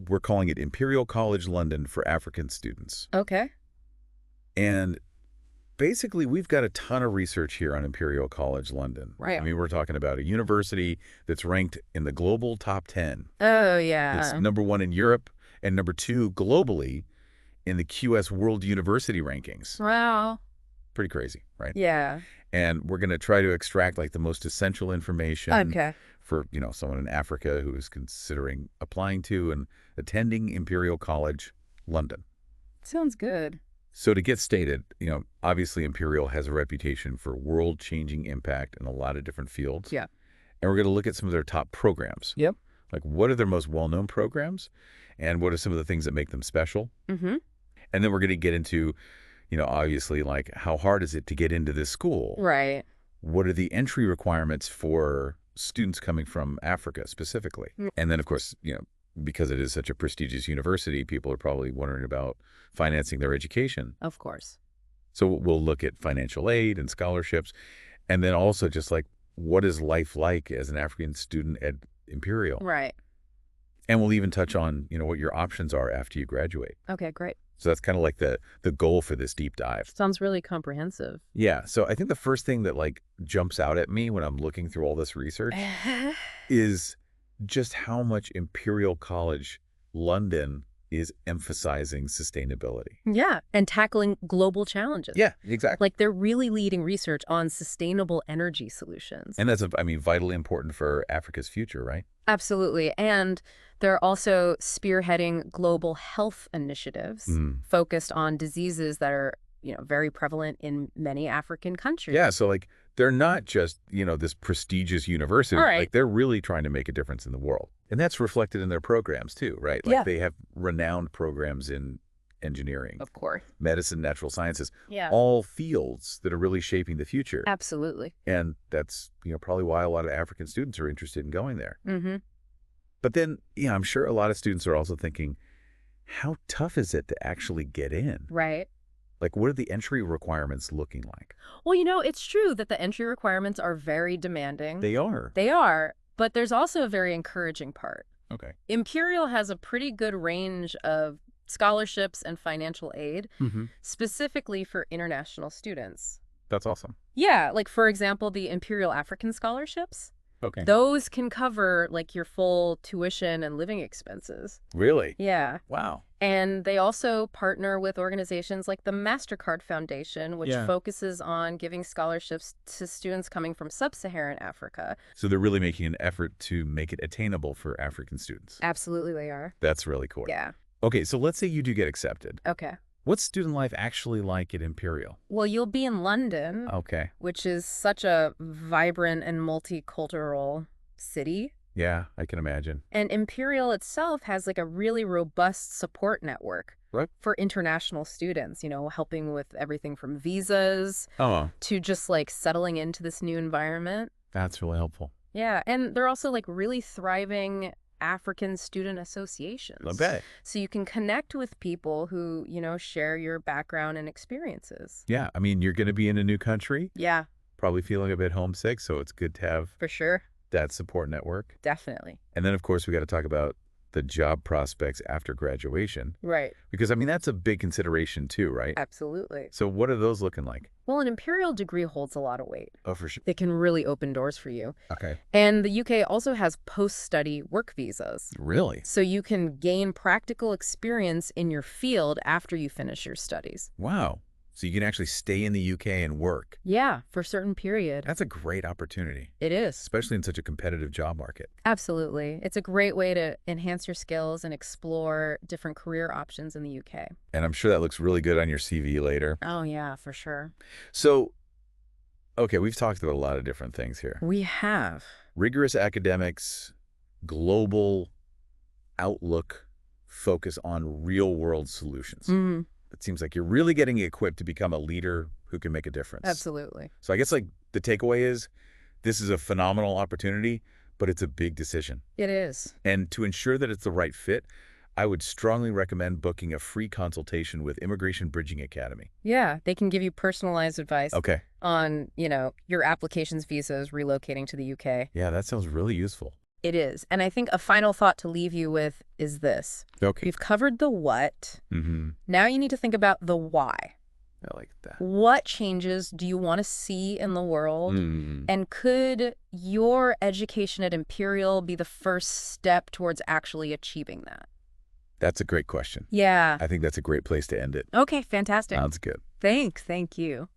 we're calling it Imperial College London for African students. Okay. And basically, we've got a ton of research here on Imperial College London. Right. I mean, we're talking about a university that's ranked in the global top 10. Oh, It's yeah. #1 in Europe and #2 globally in the QS World University rankings. Wow. Pretty crazy, right? Yeah. And we're going to try to extract like the most essential information Okay. for, someone in Africa who is considering applying to and attending Imperial College London. Sounds good. So to get stated, obviously Imperial has a reputation for world-changing impact in a lot of different fields. Yeah. And we're going to look at some of their top programs. Yep. Like what are their most well-known programs and what are some of the things that make them special? Mm-hmm. And then we're going to get into, obviously like how hard is it to get into this school? Right. What are the entry requirements for students coming from Africa specifically? Mm. And then of course, because it is such a prestigious university, people are probably wondering about financing their education. Of course. So we'll look at financial aid and scholarships, and then also just like what is life like as an African student at Imperial? Right. And we'll even touch on, what your options are after you graduate. Okay, great. So that's kind of like the goal for this deep dive. Sounds really comprehensive. Yeah. So I think the first thing that like jumps out at me when I'm looking through all this research is just how much Imperial College London is emphasizing sustainability. Yeah, and tackling global challenges. Yeah, exactly. Like they're really leading research on sustainable energy solutions. And that's, vitally important for Africa's future, right? Absolutely. And they're also spearheading global health initiatives focused on diseases that are, very prevalent in many African countries. Yeah, so like they're not just, this prestigious university. Right. Like they're really trying to make a difference in the world. And that's reflected in their programs too, right? Like Yeah. they have renowned programs in engineering, Of course. medicine, natural sciences, Yeah. all fields that are really shaping the future. Absolutely. And that's, probably why a lot of African students are interested in going there. Mm-hmm. But then, I'm sure a lot of students are also thinking, how tough is it to actually get in? Right. Like, what are the entry requirements looking like? Well, it's true that the entry requirements are very demanding. They are. They are, but there's also a very encouraging part. Okay. Imperial has a pretty good range of scholarships and financial aid, specifically for international students. That's awesome. Yeah, like for example, the Imperial African scholarships. Okay. Those can cover like your full tuition and living expenses. Really? Yeah. Wow. And they also partner with organizations like the MasterCard Foundation, which focuses on giving scholarships to students coming from sub-Saharan Africa. So they're really making an effort to make it attainable for African students. Absolutely they are. That's really cool. Yeah. Okay, so let's say you do get accepted. Okay. What's student life actually like at Imperial? Well, you'll be in London, Okay. which is such a vibrant and multicultural city. Yeah, I can imagine. And Imperial itself has like a really robust support network Right. for international students, helping with everything from visas Oh, to just like settling into this new environment. that's really helpful. Yeah, and they're also like really thriving African student associations. I bet. So you can connect with people who, share your background and experiences. Yeah, you're going to be in a new country, Yeah, probably feeling a bit homesick, so it's good to have for sure. that support network. Definitely. And then, of course, we got to talk about the job prospects after graduation, Right. because, that's a big consideration too, right? Absolutely. So what are those looking like? Well, an Imperial degree holds a lot of weight. Oh, for sure. It can really open doors for you. Okay. And the UK also has post-study work visas. Really? So you can gain practical experience in your field after you finish your studies. Wow. So you can actually stay in the UK and work. Yeah, for a certain period. That's a great opportunity, It is. especially in such a competitive job market. Absolutely. It's a great way to enhance your skills and explore different career options in the UK. And I'm sure that looks really good on your CV later. Oh, yeah, for sure. So, okay, we've talked about a lot of different things here. We have. Rigorous academics, global outlook, focus on real-world solutions. Mm, It seems like you're really getting equipped to become a leader who can make a difference. absolutely. So I guess like the takeaway is this is a phenomenal opportunity, but it's a big decision. It is. And to ensure that it's the right fit, I would strongly recommend booking a free consultation with Immigration Bridging Academy. Yeah, they can give you personalized advice Okay. on, your applications, visas, relocating to the UK. Yeah, that sounds really useful. It is. And I think a final thought to leave you with is this. Okay. We've covered the what. Mm-hmm. Now you need to think about the why. I like that. What changes do you want to see in the world? And could your education at Imperial be the first step towards actually achieving that? That's a great question. Yeah. I think that's a great place to end it. Okay, fantastic. Sounds good. Thanks. Thank you.